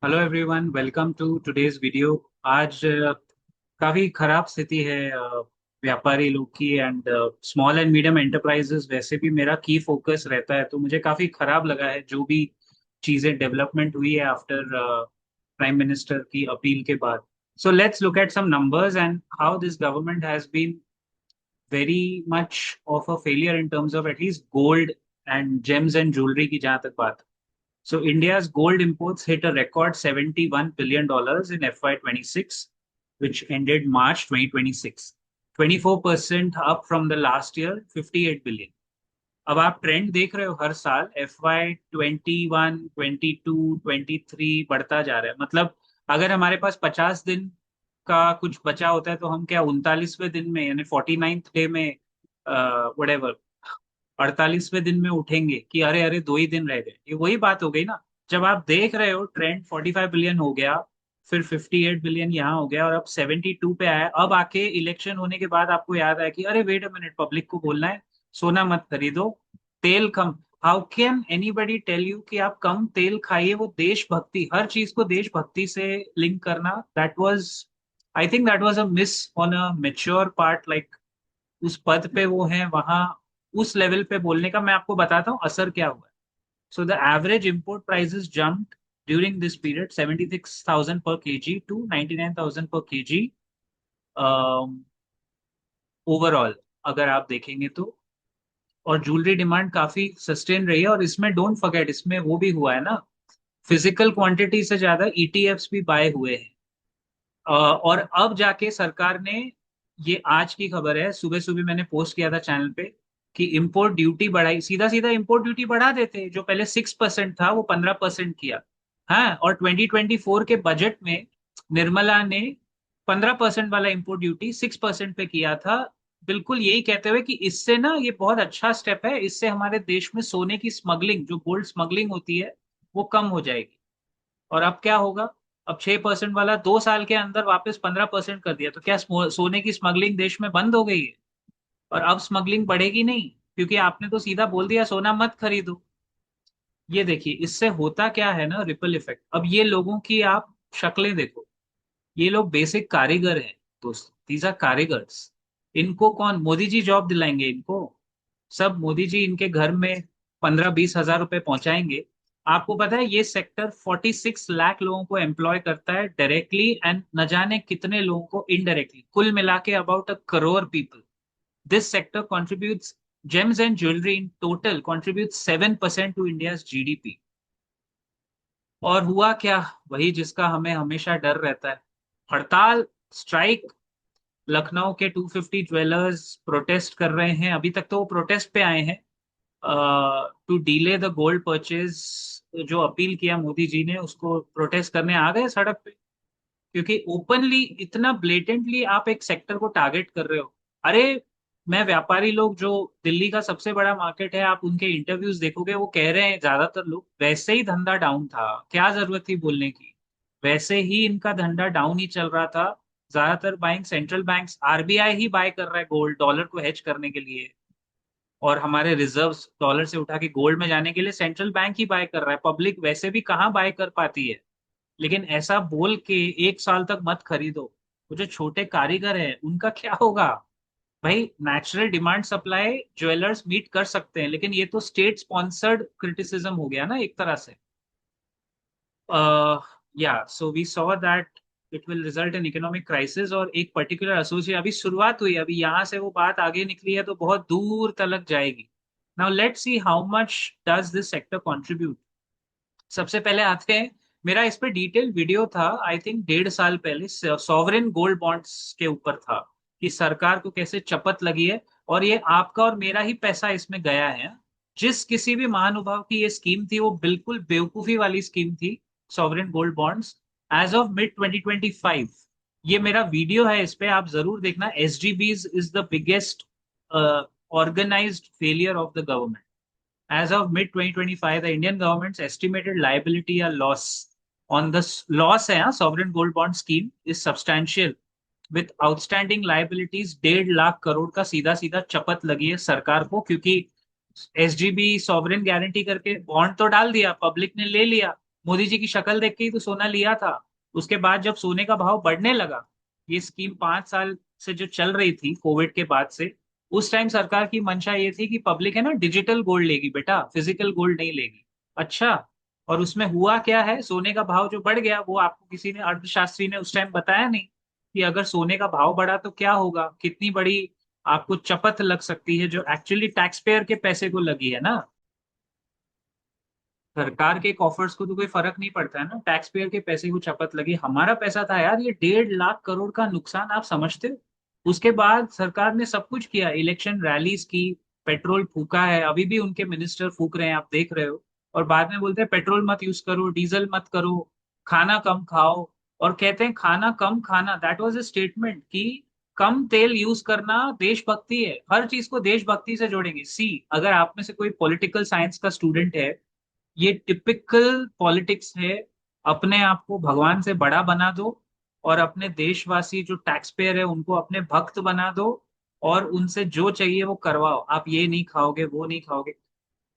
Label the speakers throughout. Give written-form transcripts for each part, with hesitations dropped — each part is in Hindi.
Speaker 1: Hello everyone, welcome to today's video. आज काफी खराब स्थिति है व्यापारी लोग की and small and medium enterprises. वैसे भी मेरा की फोकस रहता है, तो मुझे काफी खराब लगा है जो भी चीजें डेवलपमेंट हुई है आफ्टर प्राइम मिनिस्टर की अपील के बाद। So let's look at some numbers and how this government has been very much of a failure in terms of at least gold and gems and jewellery की जहां तक बात है। So India's gold imports hit a record $71 billion in FY26, which ended March 2026. 24% up from the last year, 58 billion. अब आप ट्रेंड देख रहे हो, हर साल FY21, 22, 23 बढ़ता जा रहा है। मतलब अगर हमारे पास 50 दिन का कुछ बचा होता है तो हम क्या 39वें दिन में यानी 49th डे में वडेवर 48वें दिन में उठेंगे कि अरे अरे 2 ही दिन रह गए। ये वही बात हो गई ना। जब आप देख रहे हो ट्रेंड 45 बिलियन हो गया, फिर 58 बिलियन यहाँ हो गया और अब 72 पे आया। अब आके इलेक्शन होने के बाद आपको याद आया कि अरे वेट अ मिनट, पब्लिक को बोलना है सोना मत खरीदो, तेल कम। How can anybody tell you कि आप कम तेल खाइए? वो देशभक्ति, हर चीज को देशभक्ति से लिंक करना, that was, I think that was a miss on a mature part. Like उस पद पे वो हैं वहां, उस लेवल पे बोलने का। मैं आपको बताता हूँ असर क्या हुआ है। So the average import prices jumped during this period 76,000 पर केजी टू 99,000 पर केजी ओवरऑल, अगर आप देखेंगे तो। और ज्वेलरी डिमांड काफी सस्टेन रही है, और इसमें डोंट फॉरगेट, इसमें वो भी हुआ है ना, फिजिकल क्वांटिटी से ज्यादा ईटीएफ्स भी बाय हुए हैं। और अब जाके सरकार ने, ये आज की खबर है, सुबह सुबह मैंने पोस्ट किया था चैनल पे कि इंपोर्ट ड्यूटी बढ़ाई। सीधा सीधा इंपोर्ट ड्यूटी बढ़ा देते, जो पहले 6% था वो 15% किया। हाँ, और 2024 के बजट में निर्मला ने 15% वाला इंपोर्ट ड्यूटी 6% पे किया था। बिल्कुल यही कहते हुए कि इससे ना, ये बहुत अच्छा स्टेप है, इससे हमारे देश में सोने की स्मगलिंग, जो गोल्ड स्मगलिंग होती है, वो कम हो जाएगी। और अब क्या होगा? अब 6% वाला 2 साल के अंदर वापस 15% कर दिया, तो क्या सोने की स्मगलिंग देश में बंद हो गई है? और अब स्मगलिंग बढ़ेगी नहीं, क्योंकि आपने तो सीधा बोल दिया सोना मत खरीदो। ये देखिए इससे होता क्या है ना, रिपल इफेक्ट। अब ये लोगों की आप शक्लें देखो, ये लोग बेसिक कारीगर हैं दोस्त, दीज आर कारीगर्स। इनको कौन मोदी जी जॉब दिलाएंगे? इनको सब मोदी जी इनके घर में 15-20 हजार रुपए पहुंचाएंगे। आपको पता है ये सेक्टर 46 लाख लोगों को एम्प्लॉय करता है डायरेक्टली, एंड न जाने कितने लोगों को इनडायरेक्टली, कुल मिला के about a crore people. This sector contributes, gems and jewelry in total contributes 7% to India's GDP। और हुआ क्या? वही जिसका हमें हमेशा डर रहता है, हड़ताल, स्ट्राइक। लखनऊ के 250 ज्वेलर्स प्रोटेस्ट कर रहे हैं। अभी तक तो वो प्रोटेस्ट पे आए हैं to delay the gold purchase. जो अपील किया मोदी जी ने, उसको प्रोटेस्ट करने आ गए सड़क पे, क्योंकि ओपनली इतना ब्लेटेंटली आप एक सेक्टर को टारगेट कर रहे हो। अरे, मैं व्यापारी लोग जो दिल्ली का सबसे बड़ा मार्केट है, आप उनके इंटरव्यूज देखोगे, वो कह रहे हैं ज्यादातर लोग वैसे ही धंधा डाउन था, क्या जरूरत थी बोलने की। वैसे ही इनका धंधा डाउन ही चल रहा था। ज्यादातर बाइंग सेंट्रल बैंक्स, आरबीआई ही बाय कर रहा है गोल्ड, डॉलर को हेज करने के लिए। और हमारे रिजर्व्स डॉलर से उठा के गोल्ड में जाने के लिए सेंट्रल बैंक ही बाय कर रहा है। पब्लिक वैसे भी कहाँ बाय कर पाती है। लेकिन ऐसा बोल के 1 साल तक मत खरीदो। वो जो छोटे कारीगर हैं उनका क्या होगा? भाई, natural demand supply jewellers meet कर सकते हैं, लेकिन ये तो स्टेट स्पॉन्सर्ड क्रिटिसिज्म हो गया ना एक तरह से। या so we saw that it will result in economic crisis, और एक पर्टिकुलर एसोसिएशन अभी शुरुआत हुई, अभी यहाँ से वो बात आगे निकली है तो बहुत दूर तलक जाएगी। Now let's see how much does this sector contribute. सबसे पहले आते हैं, मेरा इस पे डिटेल वीडियो था आई थिंक 1.5 साल पहले, सॉवरेन गोल्ड बॉन्ड्स के ऊपर था, कि सरकार को कैसे चपत लगी है, और ये आपका और मेरा ही पैसा इसमें गया है। जिस किसी भी महानुभाव की ये स्कीम थी, वो बिल्कुल बेवकूफी वाली स्कीम थी, sovereign gold bonds. As of mid 2025, ये मेरा वीडियो है, इस पे आप जरूर देखना। S D Bs is the biggest organised failure of the government. As of mid 2025, the Indian government's estimated liability or loss on the loss है sovereign gold bond scheme is substantial, with outstanding liabilities 1.5 lakh crore का सीधा सीधा चपत लगी है सरकार को, क्योंकि एसजीबी सॉवरेन गारंटी करके बॉन्ड तो डाल दिया, पब्लिक ने ले लिया, मोदी जी की शक्ल देख के ही तो सोना लिया था। उसके बाद जब सोने का भाव बढ़ने लगा, ये स्कीम 5 साल से जो चल रही थी कोविड के बाद से, उस टाइम सरकार की मंशा ये थी कि पब्लिक है ना डिजिटल गोल्ड लेगी बेटा, फिजिकल गोल्ड नहीं लेगी। अच्छा, और उसमें हुआ क्या है, सोने का भाव जो बढ़ गया वो आपको किसी ने, अर्थशास्त्री ने उस टाइम बताया नहीं कि अगर सोने का भाव बढ़ा तो क्या होगा, कितनी बड़ी आपको चपत लग सकती है जो एक्चुअली टैक्स पेयर के पैसे को लगी है ना। सरकार के कॉफर्स को तो कोई फर्क नहीं पड़ता है ना, टैक्स पेयर के पैसे को चपत लगी, हमारा पैसा था यार, ये 1.5 लाख करोड़ का नुकसान आप समझते हो। उसके बाद सरकार ने सब कुछ किया, इलेक्शन रैलीज की, पेट्रोल फूका है, अभी भी उनके मिनिस्टर फूक रहे हैं, आप देख रहे हो। और बाद में बोलते हैं पेट्रोल मत यूज करो, डीजल मत करो, खाना कम खाओ। और कहते हैं खाना कम खाना, दैट वाज अ स्टेटमेंट कि कम तेल यूज करना देशभक्ति है, हर चीज को देशभक्ति से जोड़ेंगे। सी, अगर आप में से कोई पॉलिटिकल साइंस का स्टूडेंट है, ये टिपिकल पॉलिटिक्स है, अपने आप को भगवान से बड़ा बना दो और अपने देशवासी जो टैक्स पेयर है उनको अपने भक्त बना दो, और उनसे जो चाहिए वो करवाओ, आप ये नहीं खाओगे वो नहीं खाओगे।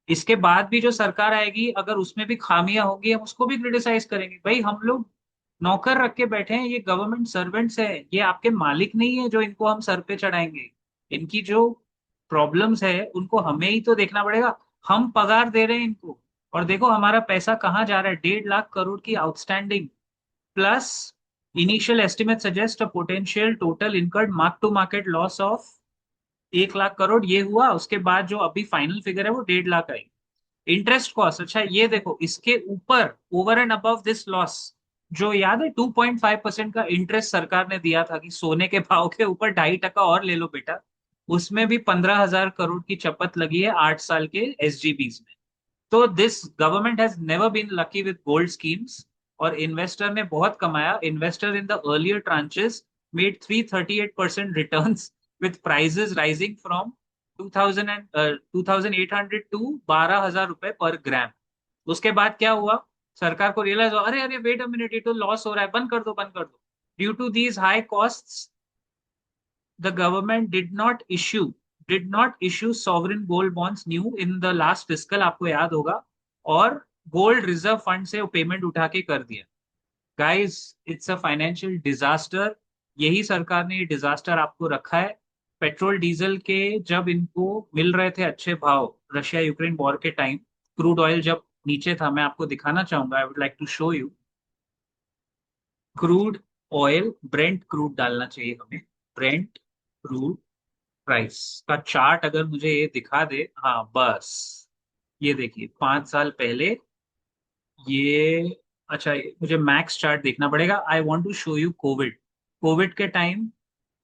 Speaker 1: इसके बाद भी जो सरकार आएगी अगर उसमें भी खामियां होंगी हम उसको भी क्रिटिसाइज करेंगे, भाई हम लोग नौकर रख के बैठे हैं, ये गवर्नमेंट सर्वेंट्स है, ये आपके मालिक नहीं है जो इनको हम सर पे चढ़ाएंगे। इनकी जो प्रॉब्लम्स है उनको हमें ही तो देखना पड़ेगा, हम पगार दे रहे हैं इनको। और देखो हमारा पैसा कहाँ जा रहा है, 1.5 लाख करोड़ की outstanding, plus initial estimate suggest a potential total incurred mark to market loss of 1 lakh crore, ये हुआ। उसके बाद जो अभी फाइनल फिगर है वो 1.5 लाख आई। इंटरेस्ट कॉस्ट, अच्छा ये देखो इसके ऊपर, over and above this loss, जो याद है 2.5% का इंटरेस्ट सरकार ने दिया था कि सोने के भाव के ऊपर 2.5% और ले लो बेटा, उसमें भी 15,000 करोड़ की चपत लगी है 8 साल के एसजीबीज में। तो this government has never been lucky with gold schemes, और इन्वेस्टर ने बहुत कमाया, investor in the earlier tranches made 338% returns with prices rising from 2800 to 12,000 रुपए पर ग्राम। उसके बाद क्या हुआ, सरकार को रियलाइज हुआ, अरे अरे वेट अ मिनट, ये तो लॉस हो रहा है, बंद कर दो बंद कर दो। Due to these high costs the government did not issue sovereign gold bonds new in the last fiscal, आपको याद होगा, और गोल्ड रिजर्व फंड से वो पेमेंट उठा के कर दिया। Guys, it's a financial disaster, यही सरकार ने ये डिजास्टर आपको रखा है। पेट्रोल डीजल के जब इनको मिल रहे थे अच्छे भाव रशिया यूक्रेन वॉर के टाइम, क्रूड ऑयल जब नीचे था, मैं आपको दिखाना चाहूंगा, I would like to show you crude oil, Brent crude डालना चाहिए हमें, ब्रेंट क्रूड प्राइस का चार्ट अगर मुझे ये दिखा दे, हाँ बस, ये देखिए 5 साल पहले ये, अच्छा मुझे मैक्स चार्ट देखना पड़ेगा, I want to show you Covid, Covid के टाइम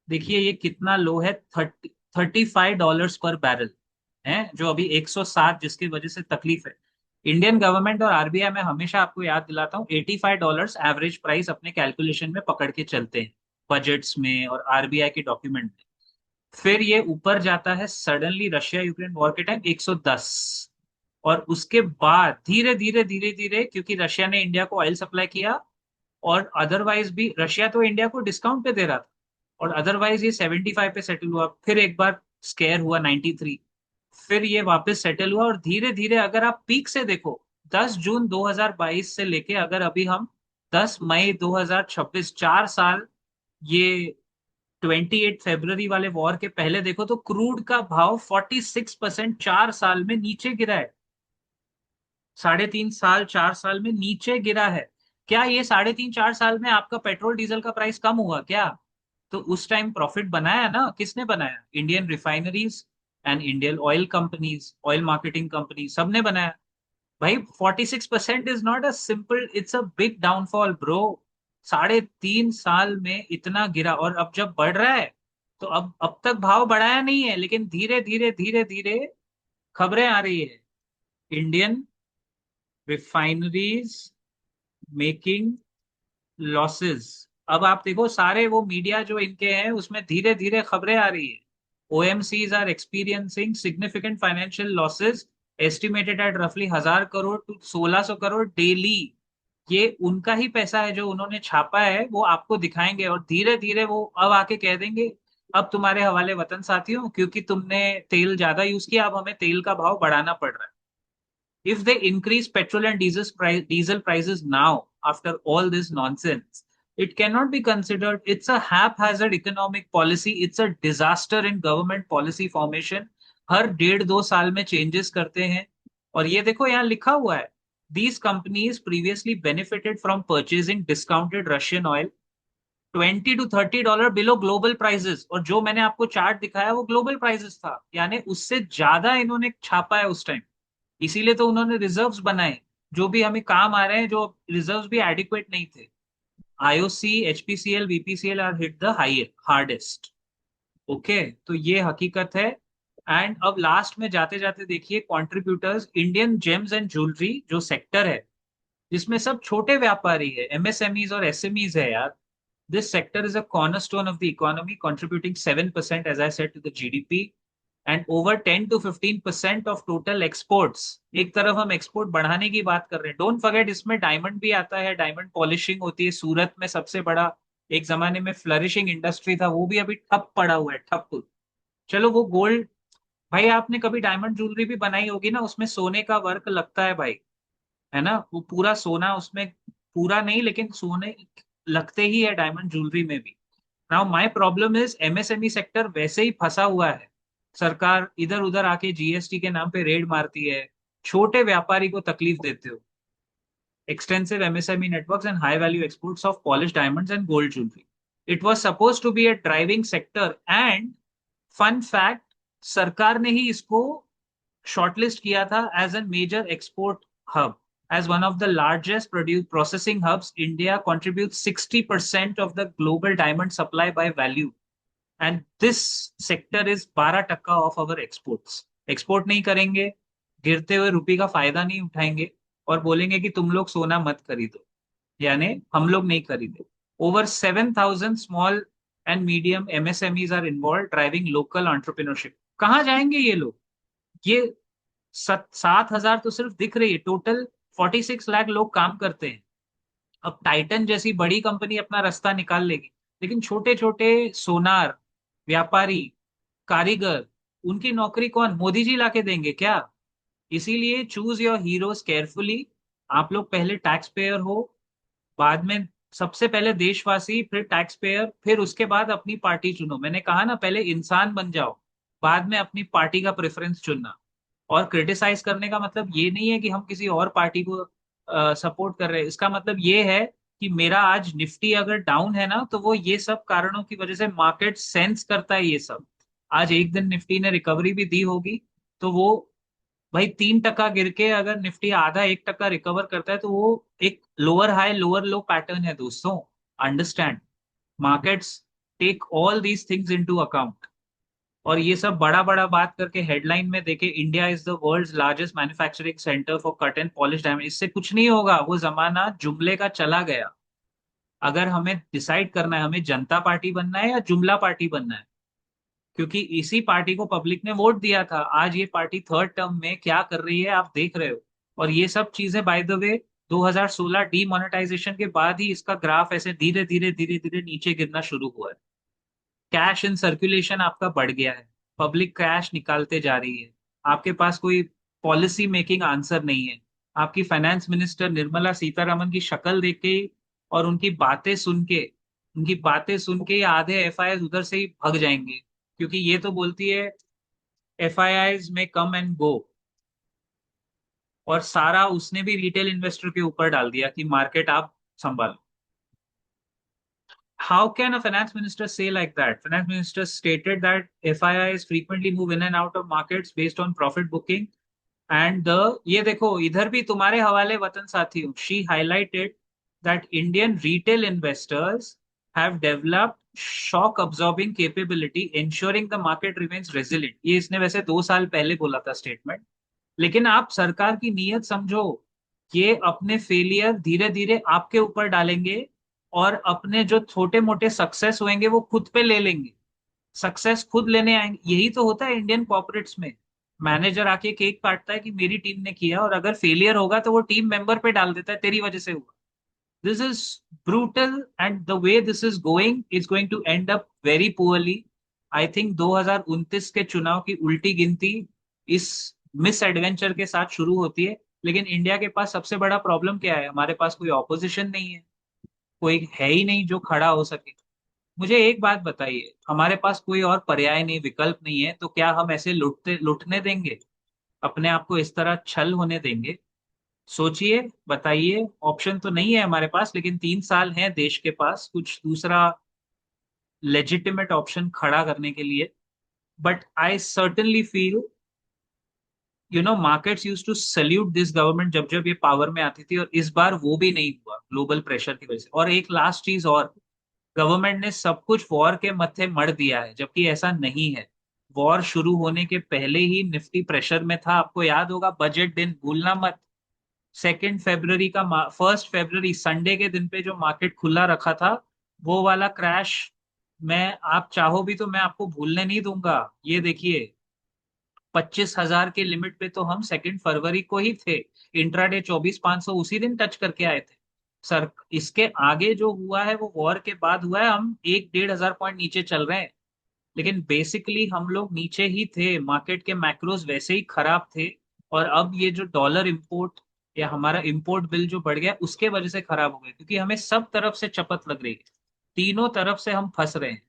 Speaker 1: देखिए ये कितना लो है, 35 डॉलर्स पर बैरल है, जो अभी 107, जिसकी वजह से तकलीफ है। इंडियन गवर्नमेंट और आरबीआई में हमेशा आपको याद दिलाता हूँ 85 डॉलर्स एवरेज प्राइस अपने कैलकुलेशन में पकड़ के चलते हैं, बजट्स में और आरबीआई के डॉक्यूमेंट में। फिर ये ऊपर जाता है सडनली रशिया यूक्रेन वॉर के टाइम 110, और उसके बाद धीरे धीरे धीरे धीरे, क्योंकि रशिया ने इंडिया को ऑयल सप्लाई किया, और अदरवाइज भी रशिया तो इंडिया को डिस्काउंट पे दे रहा था, और अदरवाइज ये 75 पे सेटल हुआ, फिर एक बार स्केयर हुआ 93, फिर ये वापस सेटल हुआ, और धीरे धीरे अगर आप पीक से देखो 10 जून 2022 से लेके अगर अभी हम 10 मई 2026, 4 साल, ये 28 फरवरी वाले वॉर के पहले देखो तो क्रूड का भाव 46% 4 साल में नीचे गिरा है, 3.5 साल 4 साल में नीचे गिरा है। क्या ये 3.5 4 साल में आपका पेट्रोल डीजल का प्राइस कम हुआ क्या? तो उस टाइम प्रॉफिट बनाया ना, किसने बनाया? Indian refineries and Indian oil companies, oil marketing company, सबने बनाया। भाई 46% is not a simple, it's a big downfall bro. 3.5 साल में इतना गिरा, और अब जब बढ़ रहा है तो अब तक भाव बढ़ाया नहीं है, लेकिन धीरे धीरे धीरे धीरे खबरें आ रही है, इंडियन रिफाइनरीज मेकिंग लॉसेस। अब आप देखो सारे वो मीडिया जो इनके हैं उसमें धीरे धीरे खबरें आ रही है, OMCs are experiencing significant financial losses estimated at रफली 1,000 करोड़ टू 1,600 करोड़ डेली। ये उनका ही पैसा है जो उन्होंने छापा है, वो आपको दिखाएंगे, और धीरे धीरे वो अब आके कह देंगे अब तुम्हारे हवाले वतन साथियों, क्योंकि तुमने तेल ज्यादा यूज किया, अब हमें तेल का भाव बढ़ाना पड़ रहा है। If they increase petrol and diesel prices now, after all this nonsense, it cannot be considered. It's a haphazard economic policy. It's a disaster in government policy formation. हर 1.5-2 साल में चेंजेस करते हैं. और ये देखो यहाँ लिखा हुआ है, these companies previously benefited from purchasing discounted Russian oil $20 to $30 below global prices. और जो मैंने आपको चार्ट दिखाया वो ग्लोबल प्राइसेस था, यानी उससे ज्यादा इन्होंने छापा है उस टाइम. इसीलिए तो उन्होंने रिजर्व्स बनाए जो भी हमें काम आ रहे हैं, जो रिजर्व्स भी एडिक्वेट नहीं थे. IOC, HPCL, BPCL are hit the high hardest. Okay, तो ये हकीकत है. एंड अब लास्ट में जाते जाते देखिए contributors, Indian James and jewellery जो सेक्टर है जिसमें सब छोटे व्यापारी है, एमएसएमईज और एसएमईज है यार. This sector is a cornerstone of the economy, contributing 7%, as I said, to the GDP, and over 10 to 15% of total exports. एक तरफ हम एक्सपोर्ट बढ़ाने की बात कर रहे हैं. डोंट फॉरगेट, इसमें डायमंड भी आता है, डायमंड पॉलिशिंग होती है. सूरत में सबसे बड़ा एक जमाने में फ्लरिशिंग इंडस्ट्री था, वो भी अभी ठप पड़ा हुआ है, ठप. चलो वो गोल्ड, भाई आपने कभी डायमंड ज्वेलरी भी बनाई होगी ना, उसमें सोने का वर्क लगता है भाई, है ना, वो पूरा सोना उसमें, पूरा नहीं लेकिन सोने लगते ही है डायमंड ज्वेलरी में भी. Now my problem is MSME sector वैसे ही फंसा हुआ है. सरकार इधर उधर आके जीएसटी के नाम पे रेड मारती है, छोटे व्यापारी को तकलीफ देते हो. extensive MSME networks and high value exports of polished diamonds and gold jewelry. It was supposed to be a driving sector and fun fact, सरकार ने ही इसको शॉर्टलिस्ट किया था as a major export hub. As one of the largest processing hubs, India contributes 60% of the global diamond supply by value. And this sector is 12% of our exports. Export नहीं करेंगे, गिरते हुए रुपये का फायदा नहीं उठाएंगे और बोलेंगे कि तुम लोग सोना मत खरीदो, यानी हम लोग नहीं खरीदे. Over 7,000 small and medium MSMEs are involve driving local entrepreneurship. कहाँ जाएंगे ये लोग? ये 7,000 तो सिर्फ दिख रही है, टोटल 46 लाख लोग काम करते हैं. अब टाइटन जैसी बड़ी कंपनी अपना रास्ता निकाल लेगी, लेकिन छोटे छोटे सोनार व्यापारी, कारीगर, उनकी नौकरी कौन, मोदी जी लाके देंगे क्या? इसीलिए चूज योर हीरोज केयरफुली. आप लोग पहले टैक्स पेयर हो, बाद में, सबसे पहले देशवासी, फिर टैक्स पेयर, फिर उसके बाद अपनी पार्टी चुनो. मैंने कहा ना, पहले इंसान बन जाओ, बाद में अपनी पार्टी का प्रेफरेंस चुनना. और क्रिटिसाइज करने का मतलब ये नहीं है कि हम किसी और पार्टी को सपोर्ट कर रहे हैं. इसका मतलब ये है कि मेरा आज निफ्टी अगर डाउन है ना, तो वो ये सब कारणों की वजह से मार्केट सेंस करता है ये सब. आज एक दिन निफ्टी ने रिकवरी भी दी होगी, तो वो, भाई 3% गिर के अगर निफ्टी आधा 1% रिकवर करता है, तो वो एक lower high lower low pattern है दोस्तों. Understand, markets take all these things into account. और ये सब बड़ा बड़ा बात करके हेडलाइन में देखे India is the world's largest manufacturing centre for cut and polish diamond, इससे कुछ नहीं होगा. वो जमाना जुमले का चला गया. अगर हमें डिसाइड करना है हमें जनता पार्टी बनना है या जुमला पार्टी बनना है, क्योंकि इसी पार्टी को पब्लिक ने वोट दिया था. आज ये पार्टी थर्ड टर्म में क्या कर रही है आप देख रहे हो. और ये सब चीजें बाय द वे 2016 डीमोनेटाइजेशन के बाद ही इसका ग्राफ ऐसे धीरे धीरे धीरे धीरे नीचे गिरना शुरू हुआ है. कैश इन सर्कुलेशन आपका बढ़ गया है, पब्लिक कैश निकालते जा रही है, आपके पास कोई पॉलिसी मेकिंग आंसर नहीं है. आपकी फाइनेंस मिनिस्टर निर्मला सीतारमन की शक्ल देख के और उनकी बातें सुन के आधे एफआईआई उधर से ही भाग जाएंगे, क्योंकि ये तो बोलती है एफआईआई में कम एंड गो. और सारा उसने भी रिटेल इन्वेस्टर के ऊपर डाल दिया कि मार्केट आप संभालो. How can a finance minister say like that? Finance minister stated that FIIs frequently move in and out of markets based on profit booking. And the, ये देखो इधर भी तुम्हारे हवाले वतन साथियों, she highlighted that Indian retail investors have developed shock absorbing capability, ensuring the market remains resilient. ये इसने वैसे 2 साल पहले बोला था स्टेटमेंट. लेकिन आप सरकार की नीयत समझो, ये अपने फेलियर धीरे धीरे आपके ऊपर डालेंगे और अपने जो छोटे मोटे सक्सेस होंगे वो खुद पे ले लेंगे. सक्सेस खुद लेने आएंगे. यही तो होता है इंडियन कॉर्पोरेट्स में. मैनेजर आके केक काटता है कि मेरी टीम ने किया, और अगर फेलियर होगा तो वो टीम मेंबर पे डाल देता है तेरी वजह से हुआ. This is brutal and the way this is going to end up very poorly. I think 2029 के चुनाव की उल्टी गिनती इस मिस एडवेंचर के साथ शुरू होती है. लेकिन इंडिया के पास सबसे बड़ा प्रॉब्लम क्या है, हमारे पास कोई ऑपोजिशन नहीं है, कोई है ही नहीं जो खड़ा हो सके। मुझे एक बात बताइए, हमारे पास कोई और पर्याय नहीं, विकल्प नहीं है, तो क्या हम ऐसे लुटने देंगे, अपने आप को इस तरह छल होने देंगे? सोचिए, बताइए। ऑप्शन तो नहीं है हमारे पास, लेकिन 3 साल है देश के पास कुछ दूसरा लेजिटिमेट ऑप्शन खड़ा करने के लिए। But I certainly feel, markets use to salute this government जब जब ये पावर में आती थी, और इस बार वो भी नहीं हुआ ग्लोबल प्रेशर की वजह से। और एक लास्ट चीज और, गवर्नमेंट ने सब कुछ वॉर के मत्थे मढ़ दिया है, जबकि ऐसा नहीं है। वॉर शुरू होने के पहले ही निफ्टी प्रेशर में था, आपको याद होगा, बजट दिन भूलना मत। 2 फरवरी का 1 फरवरी संडे के दिन पे जो मार्केट खुला रखा था, वो वाला क्रैश, मैं, आप चाहो भी तो मैं आपको भूलने नहीं दूंगा। ये देखिए, 25,000 के लिमिट पे तो हम 2 फरवरी को ही थे। इंट्राडे 24,500 उसी दिन टच करके आए थे। सर, इसके आगे जो हुआ है वो वॉर के बाद हुआ है, हम 1-1.5 हजार पॉइंट नीचे चल रहे हैं। लेकिन बेसिकली हम लोग नीचे ही थे, मार्केट के मैक्रोज वैसे ही खराब थे। और अब ये जो डॉलर इंपोर्ट या हमारा इंपोर्ट बिल जो बढ़ गया, उसके वजह से खराब हो गया, क्योंकि हमें सब तरफ से चपत लग रही है, तीनों तरफ से हम फंस रहे हैं।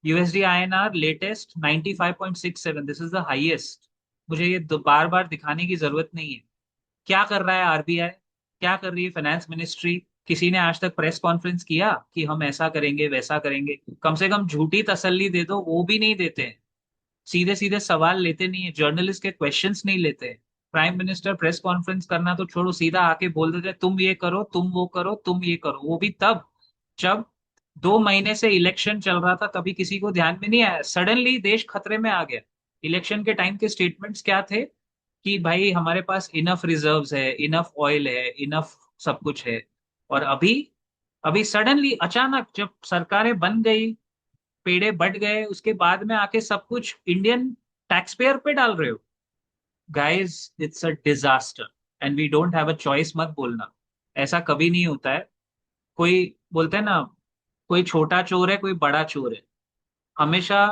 Speaker 1: USD INR latest 95.67, this is the highest. मुझे ये बार बार दिखाने की जरूरत नहीं है। क्या कर रहा है आरबीआई, क्या कर रही है फाइनेंस मिनिस्ट्री? किसी ने आज तक प्रेस कॉन्फ्रेंस किया कि हम ऐसा करेंगे वैसा करेंगे? कम से कम झूठी तसल्ली दे दो, वो भी नहीं देते हैं। सीधे सीधे सवाल लेते नहीं है, जर्नलिस्ट के क्वेश्चंस नहीं लेते हैं। प्राइम मिनिस्टर प्रेस कॉन्फ्रेंस करना तो छोड़ो, सीधा आके बोल देते हैं, तुम ये करो, तुम वो करो, तुम ये करो। वो भी तब जब 2 महीने से इलेक्शन चल रहा था, तभी किसी को ध्यान में नहीं आया, सडनली देश खतरे में आ गया। इलेक्शन के टाइम के स्टेटमेंट्स क्या थे कि भाई हमारे पास इनफ रिजर्व्स है, इनफ ऑयल है, इनफ सब कुछ है। और अभी, अभी सडनली अचानक जब सरकारें बन गई, पेड़े बढ़ गए, उसके बाद में आके सब कुछ इंडियन टैक्स पेयर पे डाल रहे हो। Guys, it's a disaster and we don't have a choice. मत बोलना, ऐसा कभी नहीं होता है। कोई बोलते हैं ना, कोई छोटा चोर है, कोई बड़ा चोर है। हमेशा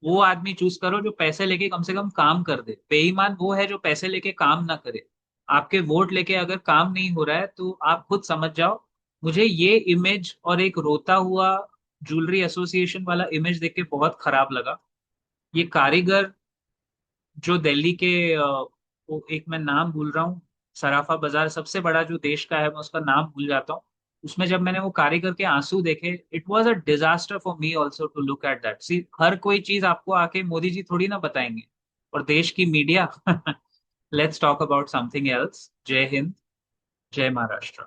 Speaker 1: वो आदमी चूज करो जो पैसे लेके कम से कम काम कर दे। बेईमान वो है जो पैसे लेके काम ना करे। आपके वोट लेके अगर काम नहीं हो रहा है तो आप खुद समझ जाओ। मुझे ये इमेज और एक रोता हुआ ज्वेलरी एसोसिएशन वाला इमेज देख के बहुत खराब लगा। ये कारीगर जो दिल्ली के वो एक मैं नाम भूल रहा हूँ, सराफा बाजार सबसे बड़ा जो देश का है, मैं उसका नाम भूल जाता हूँ। उसमें जब मैंने वो कारीगर के आंसू देखे, it was a disaster for me also to look at that. See, हर कोई चीज आपको आके मोदी जी थोड़ी ना बताएंगे, और देश की media. Let's talk about something else. जय हिंद, जय महाराष्ट्र।